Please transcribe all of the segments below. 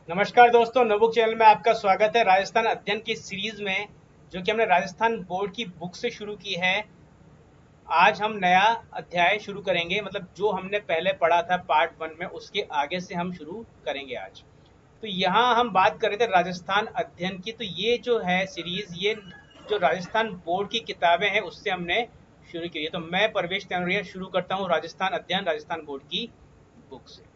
नमस्कार दोस्तों, नवुक चैनल में आपका स्वागत है। राजस्थान अध्ययन की सीरीज में जो कि हमने राजस्थान बोर्ड की बुक से शुरू की है, आज हम नया अध्याय शुरू करेंगे। मतलब जो हमने पहले पढ़ा था पार्ट 1 में, उसके आगे से हम शुरू करेंगे आज। तो यहाँ हम बात कर रहे थे राजस्थान अध्ययन की। तो ये जो है सीरीज, ये जो राजस्थान बोर्ड की किताबें हैं उससे हमने शुरू की है। तो मैं परवेश तैमरिया शुरू करता हूँ राजस्थान अध्ययन राजस्थान बोर्ड की बुक से।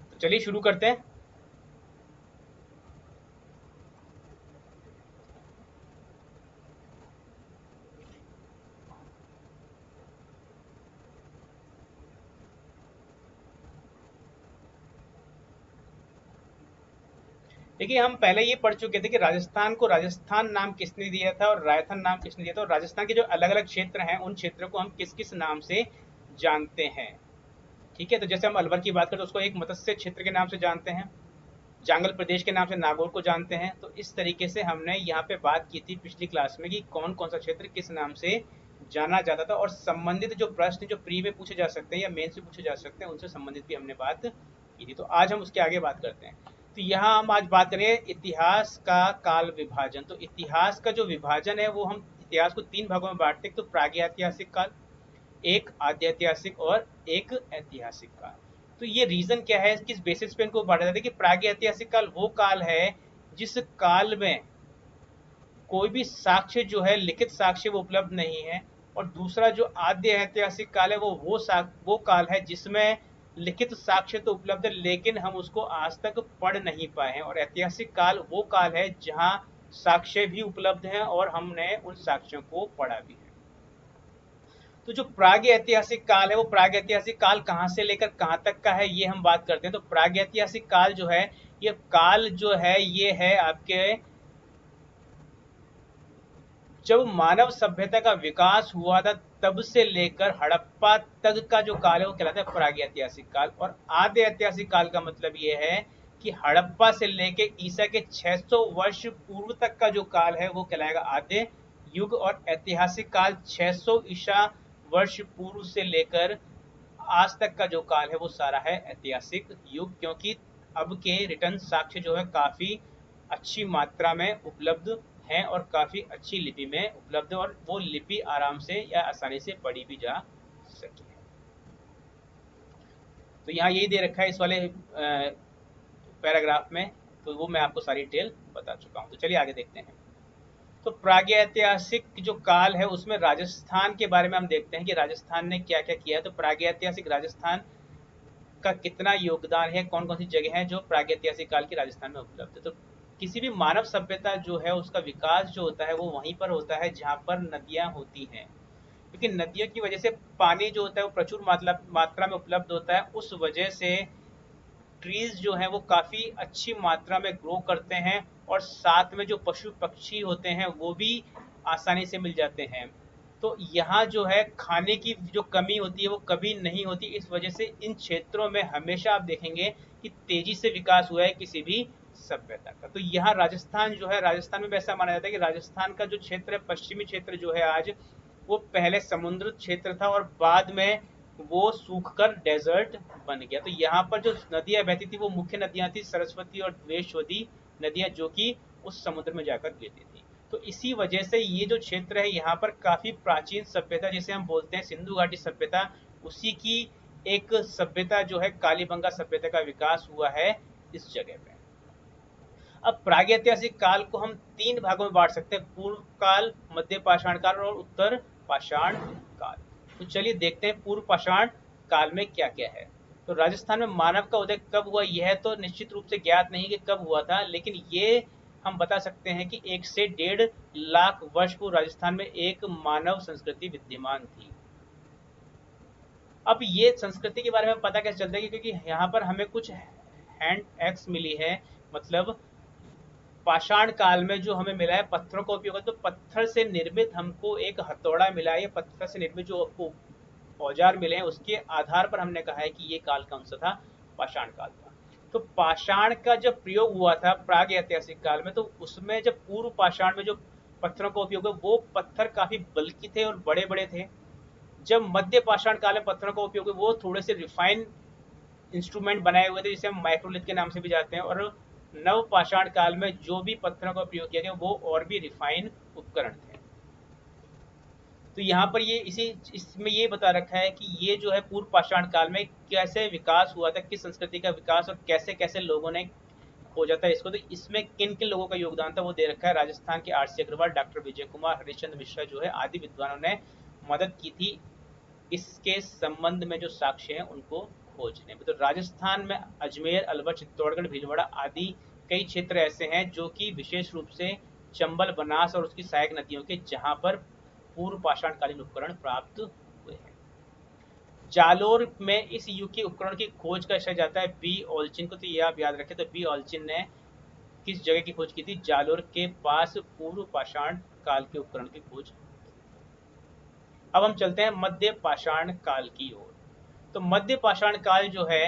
तो चलिए शुरू करते हैं। देखिए, हम पहले ये पढ़ चुके थे कि राजस्थान को राजस्थान नाम किसने दिया था और रायथन नाम किसने दिया था, और राजस्थान के जो अलग अलग क्षेत्र हैं उन क्षेत्रों को हम किस किस नाम से जानते हैं। ठीक है, तो जैसे हम अलवर की बात करें तो उसको एक मत्स्य क्षेत्र के नाम से जानते हैं, जांगल प्रदेश के नाम से नागौर को जानते हैं। तो इस तरीके से हमने यहाँ पे बात की थी पिछली क्लास में कि कौन कौन सा क्षेत्र किस नाम से जाना जाता था, और संबंधित जो प्रश्न जो प्री में पूछे जा सकते हैं या मेन से पूछे जा सकते हैं उनसे संबंधित भी हमने बात की थी। तो आज हम उसके आगे बात करते हैं। तो यहाँ हम आज बात करेंगे इतिहास का काल विभाजन। तो इतिहास का जो विभाजन है वो हम इतिहास को तीन भागों में बांटते हैं। तो प्रागैतिहासिक काल, एक आद्य ऐतिहासिक और एक ऐतिहासिक काल। तो ये रीजन क्या है, किस बेसिस पे इनको बांटा जाता है कि प्रागैतिहासिक काल वो काल है जिस काल में कोई भी साक्ष्य जो है, लिखित साक्ष्य वो उपलब्ध नहीं है। और दूसरा जो आद्य ऐतिहासिक काल है वो काल है जिसमें लिखित साक्ष्य तो उपलब्ध है लेकिन हम उसको आज तक पढ़ नहीं पाए हैं। और ऐतिहासिक काल वो काल है जहां साक्ष्य भी उपलब्ध हैं और हमने उन साक्ष्यों को पढ़ा भी है। तो जो प्राग ऐतिहासिक काल है वो प्राग ऐतिहासिक काल कहाँ से लेकर कहाँ तक का है ये हम बात करते हैं। तो प्राग ऐतिहासिक काल जो है, ये काल जो है ये है आपके जब मानव सभ्यता का विकास हुआ था तब से लेकर हड़प्पा तक का जो काल है वो कहलाता है प्रागैतिहासिक काल। और आद्य ऐतिहासिक काल का मतलब ये है कि हड़प्पा से लेकर ईसा के 600 वर्ष पूर्व तक का जो काल है वो कहलाएगा आद्य युग। और ऐतिहासिक काल 600 ईसा वर्ष पूर्व से लेकर आज तक का जो काल है वो सारा है ऐतिहासिक युग, क्योंकि अब के रिटर्न साक्ष्य जो है काफी अच्छी मात्रा में उपलब्ध हैं और काफी अच्छी लिपि में उपलब्ध है, और वो लिपि आराम से या आसानी से पढ़ी भी जा सके। तो यहाँ यही दे रखा है इस वाले पैराग्राफ में। तो वो मैं आपको सारी डिटेल बता चुका हूँ। तो चलिए आगे देखते हैं। तो प्रागैतिहासिक जो काल है उसमें राजस्थान के बारे में हम देखते हैं कि राजस्थान ने क्या क्या किया है। तो प्रागैतिहासिक राजस्थान का कितना योगदान है, कौन कौन सी जगह है जो प्रागैतिहासिक काल की राजस्थान में उपलब्ध है। तो किसी भी मानव सभ्यता जो है उसका विकास जो होता है वो वहीं पर होता है जहाँ पर नदियाँ होती हैं, क्योंकि नदियों की वजह से पानी जो होता है वो प्रचुर मात्रा में उपलब्ध होता है। उस वजह से ट्रीज जो हैं वो काफ़ी अच्छी मात्रा में ग्रो करते हैं, और साथ में जो पशु पक्षी होते हैं वो भी आसानी से मिल जाते हैं। तो यहाँ जो है खाने की जो कमी होती है वो कभी नहीं होती। इस वजह से इन क्षेत्रों में हमेशा आप देखेंगे कि तेजी से विकास हुआ है किसी भी सभ्यता का। तो यहाँ राजस्थान जो है, राजस्थान में भी ऐसा माना जाता है कि राजस्थान का जो क्षेत्र है, पश्चिमी क्षेत्र जो है आज, वो पहले समुद्र क्षेत्र था और बाद में वो सूख कर डेजर्ट बन गया। तो यहाँ पर जो नदियाँ बहती थी वो मुख्य नदियाँ थी सरस्वती और द्वेषवती नदियाँ, जो कि उस समुद्र में जाकर गिरती थी। तो इसी वजह से ये जो क्षेत्र है यहाँ पर काफी प्राचीन सभ्यता जिसे हम बोलते हैं सिंधु घाटी सभ्यता, उसी की एक सभ्यता जो है कालीबंगा सभ्यता का विकास हुआ है इस जगह पे। अब प्रागैतिहासिक काल को हम तीन भागों में बांट सकते हैं, पूर्व काल, मध्य पाषाण काल और उत्तर पाषाण काल। तो चलिए देखते हैं पूर्व पाषाण काल में क्या क्या है। तो राजस्थान में मानव का उदय कब हुआ यह तो निश्चित रूप से ज्ञात नहीं कि कब हुआ था, लेकिन ये हम बता सकते हैं कि 1 से 1.5 लाख वर्ष पूर्व राजस्थान में एक मानव संस्कृति विद्यमान थी। अब ये संस्कृति के बारे में पता कैसे चलता है, क्योंकि यहाँ पर हमें कुछ हैंड एक्स मिली है। मतलब पाषाण काल में जो हमें मिला है पत्थरों का उपयोग है, तो पत्थर से निर्मित हमको एक हथौड़ा मिला है। ये पत्थर से निर्मित जो औजार मिले हैं उसके आधार पर हमने कहा है कि ये काल कौन सा था, पाषाण काल था। तो पाषाण का जब प्रयोग हुआ था प्राग ऐतिहासिक काल में, तो उसमें जब पूर्व पाषाण में जो पत्थरों का उपयोग है वो पत्थर काफी बल्कि थे और बड़े बड़े थे। जब मध्य पाषाण काल में पत्थरों का उपयोग हुआ, वो थोड़े से रिफाइन इंस्ट्रूमेंट बनाए हुए थे जिसे हम माइक्रोलिथ के नाम से भी जाते हैं, और नव पाषाण काल में जो भी पत्थरों का प्रयोग किया गया वो और भी रिफाइन उपकरण थे। तो यहाँ पर ये इसमें ये बता रखा है कि ये जो है पूर्व पाषाण काल में कैसे विकास हुआ था, किस संस्कृति का विकास और कैसे कैसे लोगों ने खोजा था इसको। तो इसमें किन किन लोगों का योगदान था वो दे रखा है। राजस्थान के आर.सी. अग्रवाल, डॉक्टर विजय कुमार, हरिश्चंद्र मिश्रा जो है आदि विद्वानों ने मदद की थी इसके संबंध में जो साक्ष्य हैं उनको खोजने में। तो राजस्थान में अजमेर, अलवर, चित्तौड़गढ़, भीलवाड़ा आदि कई क्षेत्र ऐसे हैं जो कि विशेष रूप से चंबल, बनास और उसकी सहायक नदियों के जहां पर पूर्व पाषाणकालीन उपकरण प्राप्त हुए हैं। जालोर में इस युग के उपकरण की खोज का श्रेय जाता है बी ओल्चिन को। तो ये आप याद रखें। तो बी ओल्चिन ने किस जगह की खोज की थी? जालोर के पास पूर्व पाषाण काल के उपकरण की खोज। अब हम चलते हैं मध्य पाषाण काल की ओर। तो मध्य पाषाण काल जो है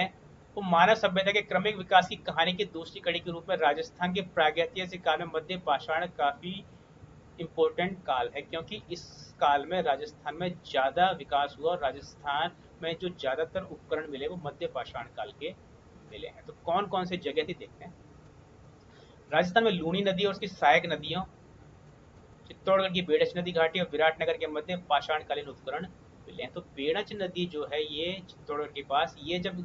वो मानव सभ्यता के क्रमिक विकास की कहानी की दूसरी कड़ी के रूप में राजस्थान के प्रागैतिहासिक काल में मध्य पाषाण काफी इम्पोर्टेंट काल है, क्योंकि इस काल में राजस्थान में ज्यादा विकास हुआ और राजस्थान में जो ज्यादातर उपकरण मिले वो मध्य पाषाण काल के मिले हैं। तो कौन कौन से जगह थी देखते हैं। राजस्थान में लूनी नदी और उसकी सहायक नदियों, चित्तौड़गढ़ की बेड़च नदी घाटी और विराटनगर के मध्य पाषाणकालीन उपकरण मिले हैं। तो बेड़च नदी जो है ये चित्तौड़गढ़ के पास, ये जब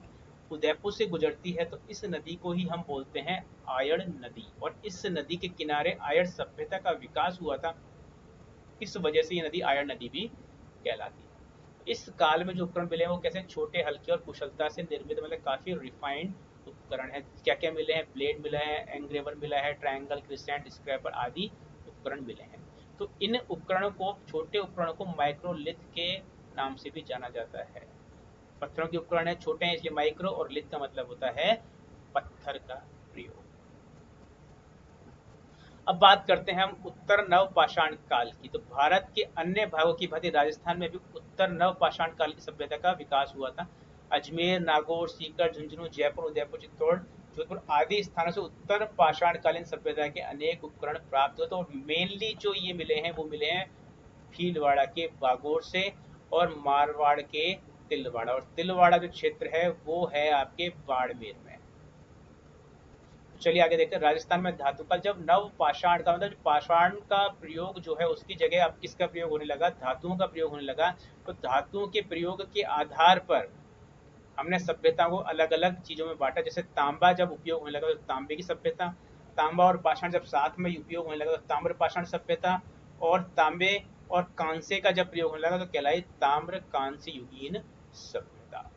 उदयपुर से गुजरती है तो इस नदी को ही हम बोलते हैं आयड़ नदी, और इस नदी के किनारे आयड़ सभ्यता का विकास हुआ था। इस वजह से ये नदी आयड़ नदी भी कहलाती है। इस काल में जो उपकरण मिले हैं वो कैसे छोटे, हल्के और कुशलता से निर्मित, मतलब काफी रिफाइंड उपकरण है। क्या क्या मिले हैं? ब्लेड मिला है, एंग्रेवर मिला है, ट्रायंगल, क्रिसेंट, स्क्रैपर आदि उपकरण मिले हैं। तो इन उपकरणों को, छोटे उपकरणों को माइक्रोलिथ के नाम से भी जाना जाता है। पत्थरों के उपकरण है, छोटे हैं इसलिए माइक्रो, और लिथ का मतलब होता है पत्थर का प्रयोग। अब बात करते हैं हम उत्तर नव पाषाण काल की। तो भारत के अन्य भागों की भांति राजस्थान में भी उत्तर नव पाषाण काल की सभ्यता का विकास हुआ था। अजमेर, नागौर, सीकर, झुंझुनू, जयपुर, उदयपुर, चित्तौड़, जोधपुर आदि स्थानों से उत्तर पाषाणकालीन सभ्यता के अनेक उपकरण प्राप्त हुए। तो मेनली जो ये मिले हैं वो मिले हैं भीलवाड़ा के बागोर से और मारवाड़ के तिलवाड़ा, और तिलवाड़ा जो क्षेत्र है वो है आपके बाड़मेर में। चलिए आगे देखते हैं। राजस्थान में धातु का, जब नव पाषाण का मतलब पाषाण का प्रयोग जो है उसकी जगह अब किसका प्रयोग होने लगा? धातुओं का प्रयोग होने लगा। तो धातुओं के प्रयोग के आधार पर हमने सभ्यता को अलग अलग चीजों में बांटा। जैसे तांबा जब उपयोग होने लगा तो तांबे की सभ्यता, तांबा और पाषाण जब साथ में उपयोग होने लगा तो ताम्र पाषाण सभ्यता, और तांबे और कांसे का जब प्रयोग होने लगा तो कहलाई ताम्र कांस्य युगीन सभ्यता।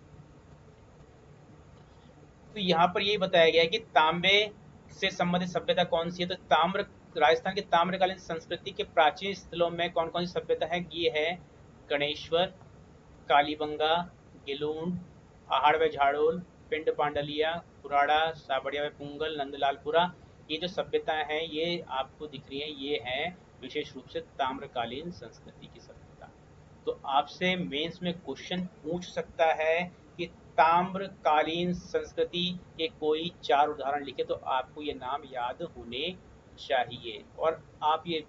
तो यहाँ पर यही बताया गया है कि तांबे से संबंधित सभ्यता कौन सी है। तो ताम्र, राजस्थान के ताम्रकालीन संस्कृति के प्राचीन स्थलों में कौन कौन सी सभ्यता है? ये है गणेश्वर, कालीबंगा, गिलून, आहड़ व झाड़ोल, पिंड पांडलिया, पुराड़ा, साबड़िया व पुंगल, नंदलालपुरा। ये जो सभ्यताएं हैं ये आपको दिख रही हैं, ये हैं विशेष रूप से ताम्रकालीन संस्कृति की सभ्यता। तो आपसे मेंस में क्वेश्चन पूछ सकता है कि ताम्रकालीन संस्कृति के कोई 4 उदाहरण लिखे, तो आपको ये नाम याद होने चाहिए। और आप ये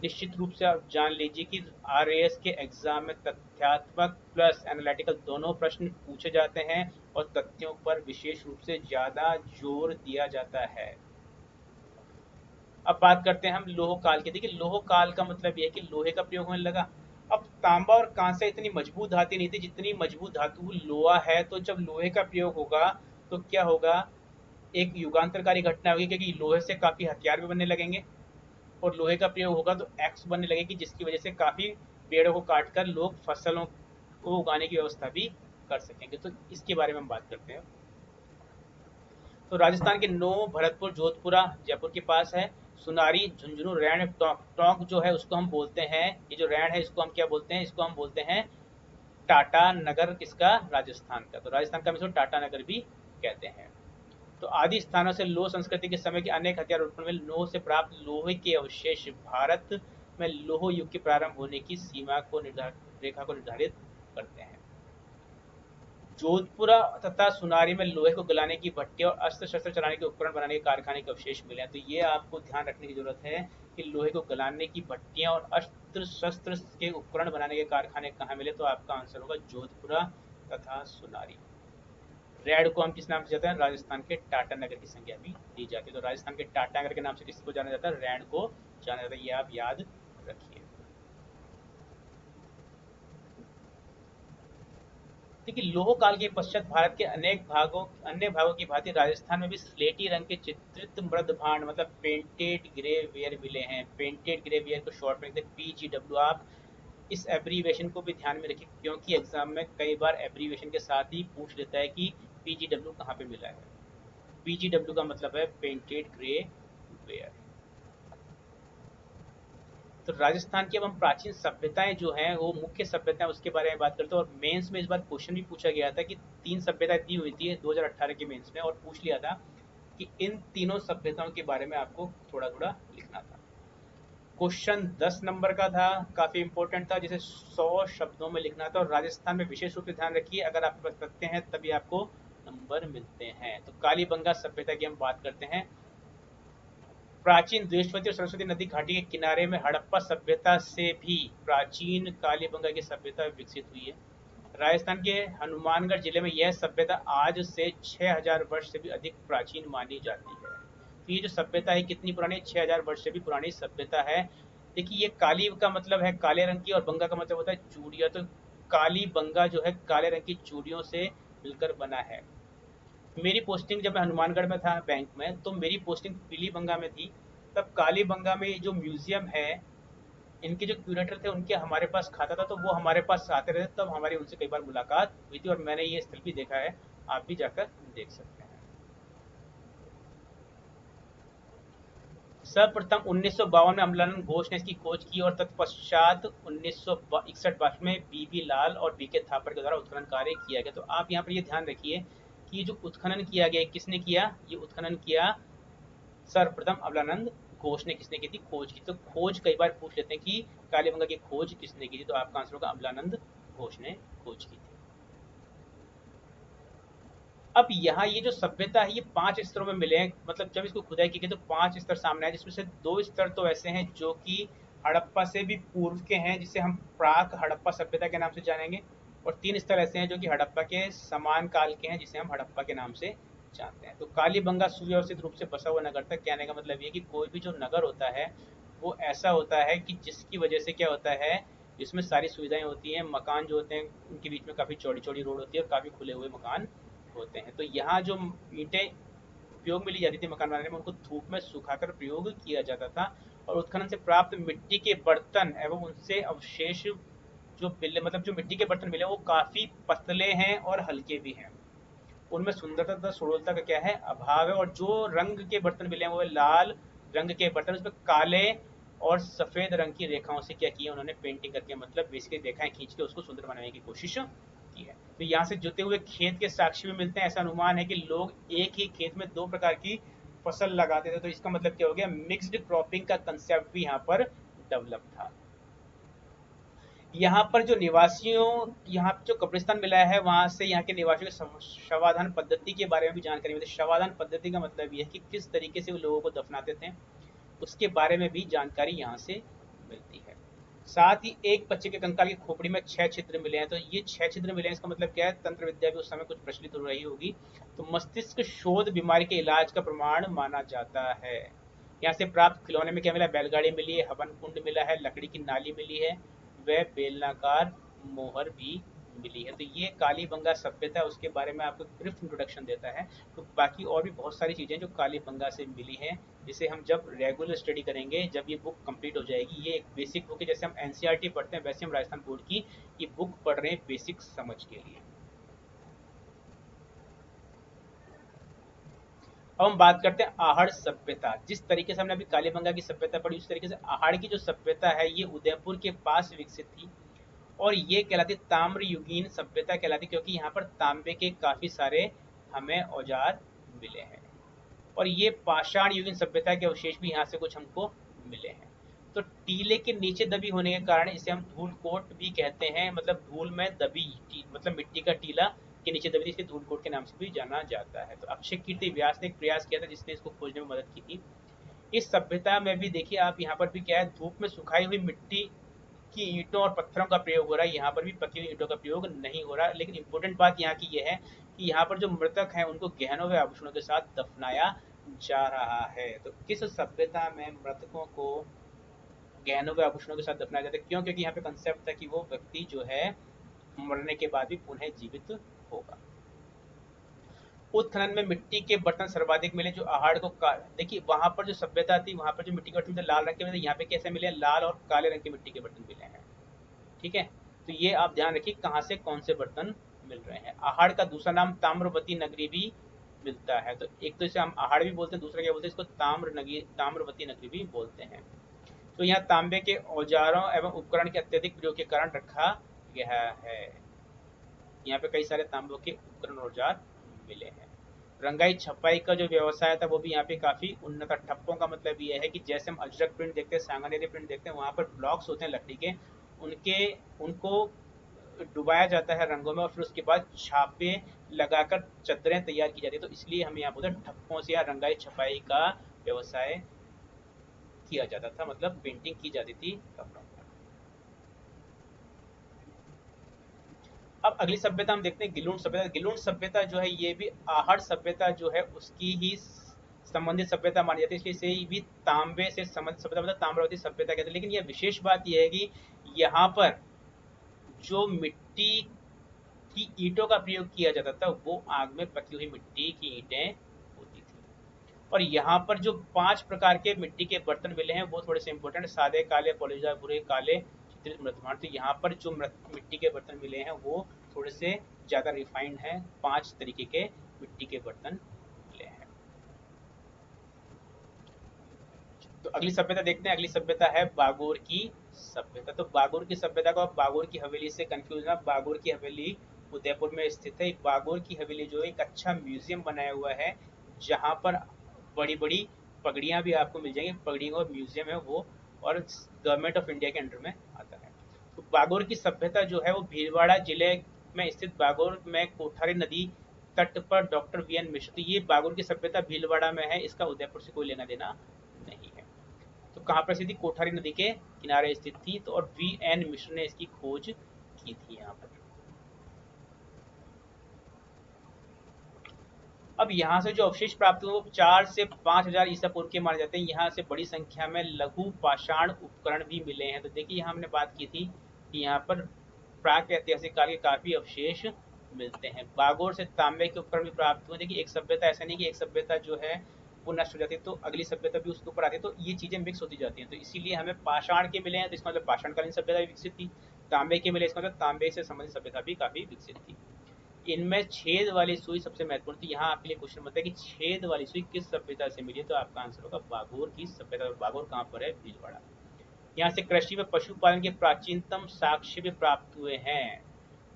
निश्चित रूप से आप जान लीजिए कि आरएएस के एग्जाम में तथ्यात्मक प्लस एनालिटिकल दोनों प्रश्न पूछे जाते हैं और तथ्यों पर विशेष रूप से ज्यादा जोर दिया जाता है। अब बात करते हैं हम लोह काल की। देखिए लोह काल का मतलब यह है कि लोहे का प्रयोग होने लगा। अब तांबा और कांसा इतनी मजबूत धातु नहीं थी जितनी मजबूत धातु लोहा है। तो जब लोहे का प्रयोग होगा तो क्या होगा? एक युगांतरकारी घटना होगी, क्योंकि लोहे से काफी हथियार भी बनने लगेंगे, और लोहे का प्रयोग होगा तो एक्स बनने लगेगी, जिसकी वजह से काफी पेड़ों को काटकर लोग फसलों को उगाने की व्यवस्था भी कर सकेंगे। तो इसके बारे में हम बात करते हैं। तो राजस्थान के 9 भरतपुर, जोधपुरा जयपुर के पास है, सुनारी, झुंझुनू, रैण, टोंक। टोंक जो है उसको हम बोलते हैं, ये जो रैण है इसको हम क्या बोलते हैं? इसको हम बोलते हैं टाटा नगर। किसका? राजस्थान का। तो राजस्थान का हम इसको टाटा नगर भी कहते हैं। तो आदि स्थानों से लोह संस्कृति के समय के अनेक हथियार उत्पन्न हुए। लोह से प्राप्त लोहे के अवशेष भारत में लोह युग के प्रारंभ होने की सीमा को रेखा को निर्धारित करते हैं। जोधपुरा तथा सुनारी में लोहे को गलाने की भट्टियां और अस्त्र शस्त्र चलाने के उपकरण बनाने के कारखाने के अवशेष मिले हैं। तो ये आपको ध्यान रखने की जरूरत है कि लोहे को गलाने की भट्टियां और अस्त्र शस्त्र के उपकरण बनाने के कारखाने कहाँ मिले, तो आपका आंसर होगा जोधपुरा तथा सुनारी। रेड को हम किस नाम से जानते हैं, राजस्थान के टाटा नगर की संज्ञा भी दी जाती है। तो राजस्थान के टाटा नगर के नाम से किसको जाना जाता है, रैंड को जाना जाता है, ये आप याद रखिए। देखिए लोह काल के पश्चात भारत के अन्य भागों की भांति राजस्थान में भी स्लेटी रंग के चित्रित मृद भांड मतलब पेंटेड ग्रे वेयर मिले हैं। पेंटेड ग्रे वेयर को शॉर्ट में PGW। आप इस एब्रीवेशन को भी ध्यान में रखिए, क्योंकि एग्जाम में कई बार एब्रीवेशन के साथ ही पूछ लेता है कि PGW कहाँ पे मिला है। PGW का मतलब है पेंटेड ग्रे वेयर। तो राजस्थान की अब हम प्राचीन सभ्यताएं जो हैं वो मुख्य सभ्यताएं उसके बारे में बात करते हैं। और मेंस में इस बार क्वेश्चन भी पूछा गया था कि 3 सभ्यताएं दी हुई थी 2018 के मेंस में, और पूछ लिया था कि इन तीनों सभ्यताओं के बारे में आपको थोड़ा थोड़ा लिखना था। क्वेश्चन 10 नंबर का था, काफी इंपॉर्टेंट था, जिसे 100 शब्दों में लिखना था। और राजस्थान में विशेष रूप से ध्यान रखिए, अगर आप बता सकते हैं तभी आपको नंबर मिलते हैं। तो कालीबंगा सभ्यता की हम बात करते हैं। प्राचीन द्वेषवती और सरस्वती नदी घाटी के किनारे में हड़प्पा सभ्यता से भी प्राचीन कालीबंगा की सभ्यता विकसित हुई है। राजस्थान के हनुमानगढ़ जिले में यह सभ्यता आज से 6000 वर्ष से भी अधिक प्राचीन मानी जाती है। तो ये जो सभ्यता है कितनी पुरानी, 6000 वर्ष से भी पुरानी सभ्यता है। देखिए ये काली का मतलब है काले रंग की और बंगा का मतलब होता है चूड़िया। तो काली बंगा जो है काले रंग की चूड़ियों से मिलकर बना है। मेरी पोस्टिंग जब मैं हनुमानगढ़ में था बैंक में, तो मेरी पोस्टिंग पीली बंगा में थी। तब काली बंगा में जो म्यूजियम है, इनके जो क्यूरेटर थे उनके हमारे पास खाता था, तो वो हमारे पास आते रहते, तब हमारी उनसे कई बार मुलाकात हुई थी और मैंने ये स्थल भी देखा है। आप भी जाकर देख सकते हैं। सर्वप्रथम 1952 में अमलानंद घोष ने इसकी खोज की और तत्पश्चात 1961 में बीबी लाल और बीके थापर के द्वारा उत्खनन कार्य किया गया। तो आप यहाँ पर ये ध्यान रखिए कि ये जो उत्खनन किया गया किसने किया, ये उत्खनन किया सर्वप्रथम अमलानंद घोष ने। किसने की थी, खोज की। तो खोज कई बार पूछ लेते हैं कि कालीबंगा की खोज किसने की थी, तो आपका आंसर होगा अमलानंद घोष ने खोज की थी। अब यहाँ ये जो सभ्यता है ये 5 स्तरों में मिले हैं, मतलब जब इसको खुदाई की गई तो 5 स्तर सामने आए, जिसमें से 2 स्तर तो ऐसे हैं जो कि हड़प्पा से भी पूर्व के हैं, जिसे हम प्राक हड़प्पा सभ्यता के नाम से जानेंगे। और 3 स्तर ऐसे हैं जो कि हड़प्पा के समान काल के हैं, जिसे हम हड़प्पा के नाम से जानते हैं। तो कालीबंगा सुव्यवस्थित रूप से बसा हुआ नगर था। कहने का मतलब ये कि कोई भी जो नगर होता है वो ऐसा होता है कि जिसकी वजह से क्या होता है, जिसमें सारी सुविधाएं होती हैं, मकान जो होते हैं उनके बीच में काफ़ी चौड़ी चौड़ी रोड होती है और काफ़ी खुले हुए मकान होते हैं। तो यहाँ जो ईंटें उपयोग में ली जाती थी मकान बनाने में, उनको धूप में सुखाकर प्रयोग किया जाता था। और उत्खनन से प्राप्त मिट्टी के बर्तन एवं उनसे अवशेष जो मिले, मतलब जो मिट्टी के बर्तन मिले वो काफी पतले हैं और हल्के भी हैं। उनमें सुंदरता तथा सुडोलता का क्या है, अभाव है। और जो रंग के बर्तन मिले हैं वो लाल रंग के बर्तन, उसमें काले और सफेद रंग की रेखाओं से क्या किया उन्होंने, पेंटिंग करके, मतलब बेसिकली रेखाएं खींच के उसको सुंदर बनाने की कोशिश की है। तो यहाँ से जुते हुए खेत के साक्ष्य भी मिलते हैं। ऐसा अनुमान है कि लोग एक ही खेत में 2 प्रकार की फसल लगाते थे। तो इसका मतलब क्या हो गया, मिक्स्ड क्रॉपिंग का कंसेप्ट भी यहाँ पर डेवलप था। यहाँ पर जो निवासियों, यहाँ जो कब्रिस्तान मिला है वहां से यहाँ के निवासियों के शवाधान पद्धति के बारे में भी जानकारी मिलती है। शवाधान पद्धति का मतलब ये है कि किस तरीके से वो लोगों को दफनाते थे, उसके बारे में भी जानकारी यहाँ से मिलती है। साथ ही एक बच्चे के कंकाल की खोपड़ी में 6 छिद्र मिले हैं। तो ये 6 छिद्र मिले हैं, इसका मतलब क्या है, तंत्र विद्या भी उस समय कुछ प्रचलित हो रही होगी। तो मस्तिष्क शोध बीमारी के इलाज का प्रमाण माना जाता है। यहाँ से प्राप्त खिलौने में क्या मिला, बैलगाड़ी मिली है, हवन कुंड मिला है, लकड़ी की नाली मिली है, वह बेलनाकार मोहर भी मिली है। तो ये कालीबंगा सभ्यता, उसके बारे में आपको ब्रीफ इंट्रोडक्शन देता है। तो बाकी और भी बहुत सारी चीज़ें जो कालीबंगा से मिली हैं, जिसे हम जब रेगुलर स्टडी करेंगे, जब ये बुक कंप्लीट हो जाएगी, ये एक बेसिक बुक है। जैसे हम एनसीईआरटी पढ़ते हैं वैसे हम राजस्थान बोर्ड की ये बुक पढ़ रहे हैं बेसिक समझ के लिए। अब हम बात करते हैं आहड़ सभ्यता। जिस तरीके से हमने अभी कालीबंगा की सभ्यता पढ़ी, उस तरीके से आहड़ की जो सभ्यता है ये उदयपुर के पास विकसित थी। और ये कहलाती ताम्र युगीन सभ्यता कहलाती, क्योंकि यहाँ पर तांबे के काफी सारे हमें औजार मिले हैं। और ये पाषाण युगीन सभ्यता के अवशेष भी यहाँ से कुछ हमको मिले हैं। तो टीले के नीचे दबी होने के कारण इसे हम धूल कोट भी कहते हैं, मतलब धूल में दबी, मतलब मिट्टी का टीला के नीचे दबी थी, इसलिए धूल कोट के नाम से भी जाना जाता है। तो अक्षय कीर्ति व्यास ने एक प्रयास किया था जिसने इसको खोजने में मदद की थी। इस सभ्यता में भी देखिए आप, यहाँ पर भी क्या है, धूप में सुखाई हुई मिट्टी की ईंटों और पत्थरों का प्रयोग हो रहा है, यहाँ पर भी पकी हुई ईंटों का प्रयोग नहीं हो रहा। लेकिन इंपॉर्टेंट बात यहाँ की यह है कि यहाँ पर जो मृतक हैं उनको गहनों व आभूषणों के साथ दफनाया जा रहा है। तो किस सभ्यता में मृतकों को गहनों व आभूषणों के साथ दफनाया जाता है? क्यों? क्योंकि यहाँ पे कंसेप्ट था कि वो व्यक्ति जो है मरने के बाद भी पुनः जीवित होगा। उत्खनन में मिट्टी के बर्तन सर्वाधिक मिले जो आहड़ को देखिए वहां पर जो सभ्यता थी वहां पर जो मिट्टी के बर्तन थे लाल रंग के मिले, यहाँ पे कैसे मिले? लाल और काले रंग के मिट्टी के बर्तन मिले हैं। ठीक है, तो ये आप ध्यान रखिए कहाँ से कौन से बर्तन मिल रहे हैं। आहड़ का दूसरा नाम ताम्रवती नगरी भी मिलता है। तो एक तो इसे हम आहड़ भी बोलते हैं, दूसरा क्या बोलते हैं? इसको ताम्रवती नगरी भी बोलते हैं। तो यहाँ तांबे के औजारों एवं उपकरण के अत्यधिक प्रयोग के कारण रखा गया है। यहाँ पे कई सारे तांबों के उपकरण और औजार मिले हैं। रंगाई छपाई का जो व्यवसाय था वो भी यहाँ पे काफी उन्नत। ठप्पों का मतलब ये है कि जैसे हम अजरक प्रिंट देखते हैं, सांगानेरी प्रिंट देखते हैं, वहां पर ब्लॉक्स होते हैं लकड़ी के, उनके उनको डुबाया जाता है रंगों में और फिर उसके बाद छापे लगाकर चद्दरें तैयार की जाती है। तो इसलिए हम यहाँ बोलते हैं ठप्पों से या रंगाई छपाई का व्यवसाय किया जाता था, मतलब पेंटिंग की जाती थी कपड़ों पर। अब अगली सभ्यता हम देखते हैं गिलुंड सभ्यता। गिलुंड सभ्यता जो है ये भी आहड़ सभ्यता जो है उसकी ही संबंधित सभ्यता मानी जाती है, इसलिए इसे भी तांबे से संबंधित सभ्यता मतलब ताम्रवती सभ्यता कहते हैं। लेकिन यह विशेष बात यह है कि यहाँ पर जो मिट्टी की ईंटों का प्रयोग किया जाता था वो आग में पकी हुई मिट्टी की ईंटें होती थी। और यहाँ पर जो 5 प्रकार के मिट्टी के बर्तन मिले हैं वो थोड़े से इंपॉर्टेंट, सादे, काले, पॉलिशदार, भूरे, काले, चित्रित, मृदुमान। तो यहाँ पर जो मिट्टी के बर्तन मिले हैं वो थोड़े से ज्यादा रिफाइंड है। 5 तरीके के मिट्टी के बर्तन मिले हैं। तो अगली सभ्यता देखते हैं। अगली सभ्यता है बागोर की सभ्यता। तो बागोर की सभ्यता को आप बागोर की हवेली से कंफ्यूज ना, बागोर की हवेली उदयपुर में स्थित है। बागोर की हवेली जो एक अच्छा म्यूजियम बनाया हुआ है जहाँ पर बड़ी बड़ी पगड़ियाँ भी आपको मिल जाएंगी। पगड़ियों का म्यूजियम है वो, और गवर्नमेंट ऑफ इंडिया के अंडर में आता है। तो बागोर की सभ्यता जो है वो भीलवाड़ा जिले में स्थित बागोर में कोठारी नदी तट पर डॉक्टर वी एन मिश्र। तो ये बागोर की सभ्यता भीलवाड़ा में है, इसका उदयपुर से कोई लेना देना नहीं है। तो कहाँ पर स्थित थी? कोठारी नदी के किनारे स्थित थी। तो और वी.एन. मिश्र ने इसकी खोज की थी यहाँ पर। अब यहाँ से जो अवशेष प्राप्त हुए वो 4 से 5000 ईसा पूर्व के माने जाते हैं। यहाँ से बड़ी संख्या में लघु पाषाण उपकरण भी मिले हैं। तो देखिए यहाँ हमने बात की थी कि यहाँ पर प्राक ऐतिहासिक काल के काफी अवशेष मिलते हैं। बागोर से तांबे के उपकरण भी प्राप्त हुए। देखिए एक सभ्यता ऐसा नहीं कि एक सभ्यता जो है वो नष्ट हो जाती है तो अगली सभ्यता भी उसके ऊपर आती है, तो ये चीजें मिक्स होती जाती हैं। तो इसीलिए हमें पाषाण के मिले हैं तो इसका मतलब पाषाणकालीन सभ्यता भी विकसित थी। तांबे के मिले इसका मतलब तांबे से संबंधित सभ्यता भी काफी विकसित थी। इनमें छेद वाली सुई सबसे महत्वपूर्ण थी। यहाँ आपके लिए क्वेश्चन बनता है कि छेद वाली सुई किस सभ्यता से मिली? तो आपका आंसर होगा बागोर की सभ्यता। बागोर कहाँ पर है? भीलवाड़ा। यहाँ से कृषि व पशुपालन के प्राचीनतम साक्ष्य भी प्राप्त हुए हैं।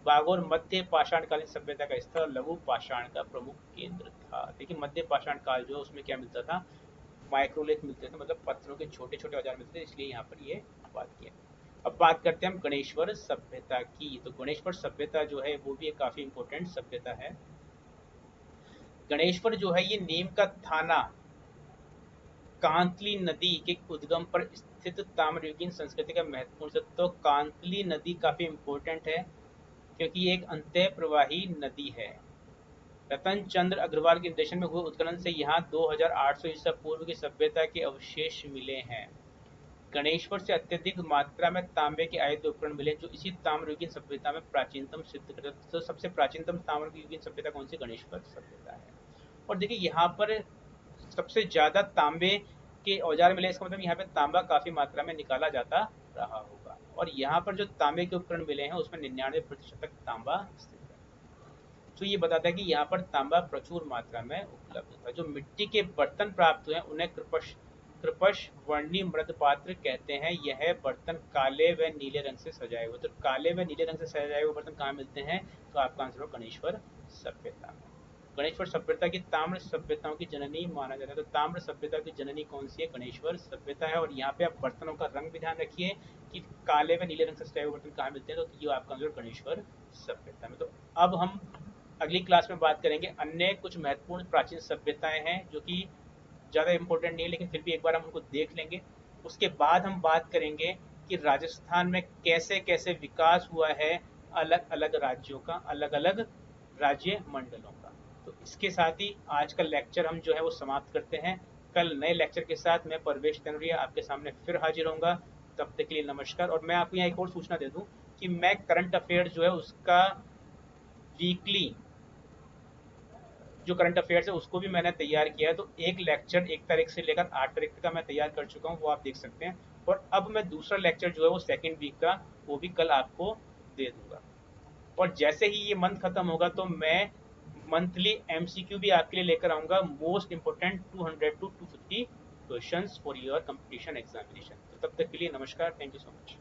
बागोर मध्य पाषाणकालीन सभ्यता का स्थल लघु पाषाण का प्रमुख केंद्र था। देखिए मध्य पाषाण काल जो उसमें क्या मिलता था? माइक्रोलेथ मिलते थे, मतलब पत्थरों के छोटे छोटे औजार मिलते थे, इसलिए यहाँ पर ये बात किया। अब बात करते हैं हम गणेश्वर सभ्यता की। तो गणेश्वर सभ्यता जो है वो भी एक काफी इंपॉर्टेंट सभ्यता है। गणेश्वर जो है ये नीम का थाना कांतली नदी के उद्गम पर स्थित ताम्रयुगीन संस्कृति का महत्वपूर्ण तत्व। तो कांतली नदी काफी इंपॉर्टेंट है क्योंकि ये एक अंतः प्रवाही नदी है। रतन चंद्र अग्रवाल के निर्देशन में हुए उत्खनन से यहाँ 2800 ईसा पूर्व की सभ्यता के अवशेष मिले हैं। गणेश्वर से अत्यधिक मात्रा में तांबे के आयुध उपकरण मिले जो इसी ताम्रयुगीन सभ्यता में प्राचीनतम सिद्ध करते। तो सबसे प्राचीनतम ताम्रयुगीन सभ्यता कौन सी? गणेश्वर सभ्यता है। और देखिए यहाँ पर सबसे ज्यादा तांबे के औजार मिले, इसका मतलब यहाँ पे तांबा काफी मात्रा में निकाला जाता रहा होगा। और यहाँ पर जो तांबे के उपकरण मिले हैं उसमें 99% तक तांबा स्थित है। तो ये बताता है कि यहाँ पर तांबा प्रचुर मात्रा में उपलब्ध था। जो मिट्टी के बर्तन प्राप्त हुए हैं उन्हें कृपश वर्णी मृद पात्र कहते हैं। यह बर्तन काले व नीले रंग से सजाए हुए। तो काले व नीले रंग से सजाए हुए बर्तन कहाँ मिलते हैं? तो आपका आंसर होगा गणेश्वर सभ्यता में। गणेश्वर सभ्यता की ताम्र सभ्यताओं की जननी माना जाता है। तो ताम्र सभ्यता की जननी कौन सी है? गणेश्वर सभ्यता है। और यहाँ पे आप बर्तनों का रंग भी ध्यान रखिए कि काले व नीले रंग से सजाए हुए बर्तन कहाँ मिलते हैं, तो ये आपका आंसर गणेश्वर सभ्यता में। तो अब हम अगली क्लास में बात करेंगे अन्य कुछ महत्वपूर्ण प्राचीन सभ्यताएं हैं जो कि ज़्यादा इंपॉर्टेंट नहीं है लेकिन फिर भी एक बार हम उनको देख लेंगे। उसके बाद हम बात करेंगे कि राजस्थान में कैसे कैसे विकास हुआ है अलग अलग राज्यों का, अलग अलग राज्य मंडलों का। तो इसके साथ ही आज का लेक्चर हम जो है वो समाप्त करते हैं। कल नए लेक्चर के साथ मैं परवेश तनवरिया आपके सामने फिर हाजिर होऊंगा। तब तक के लिए नमस्कार। और मैं आपको यहाँ एक और सूचना दे दूं कि मैं करंट अफेयर जो है उसका वीकली जो करंट अफेयर्स है उसको भी मैंने तैयार किया है। तो एक लेक्चर 1 तारीख से लेकर 8 तारीख तक का मैं तैयार कर चुका हूँ, वो आप देख सकते हैं। और अब मैं दूसरा लेक्चर जो है वो सेकेंड वीक का, वो भी कल आपको दे दूंगा। और जैसे ही ये मंथ खत्म होगा तो मैं मंथली एमसीक्यू भी आपके लिए लेकर आऊंगा, most important 200 to 250 questions for your competition examination. तो तब तक के लिए नमस्कार, थैंक यू सो मच।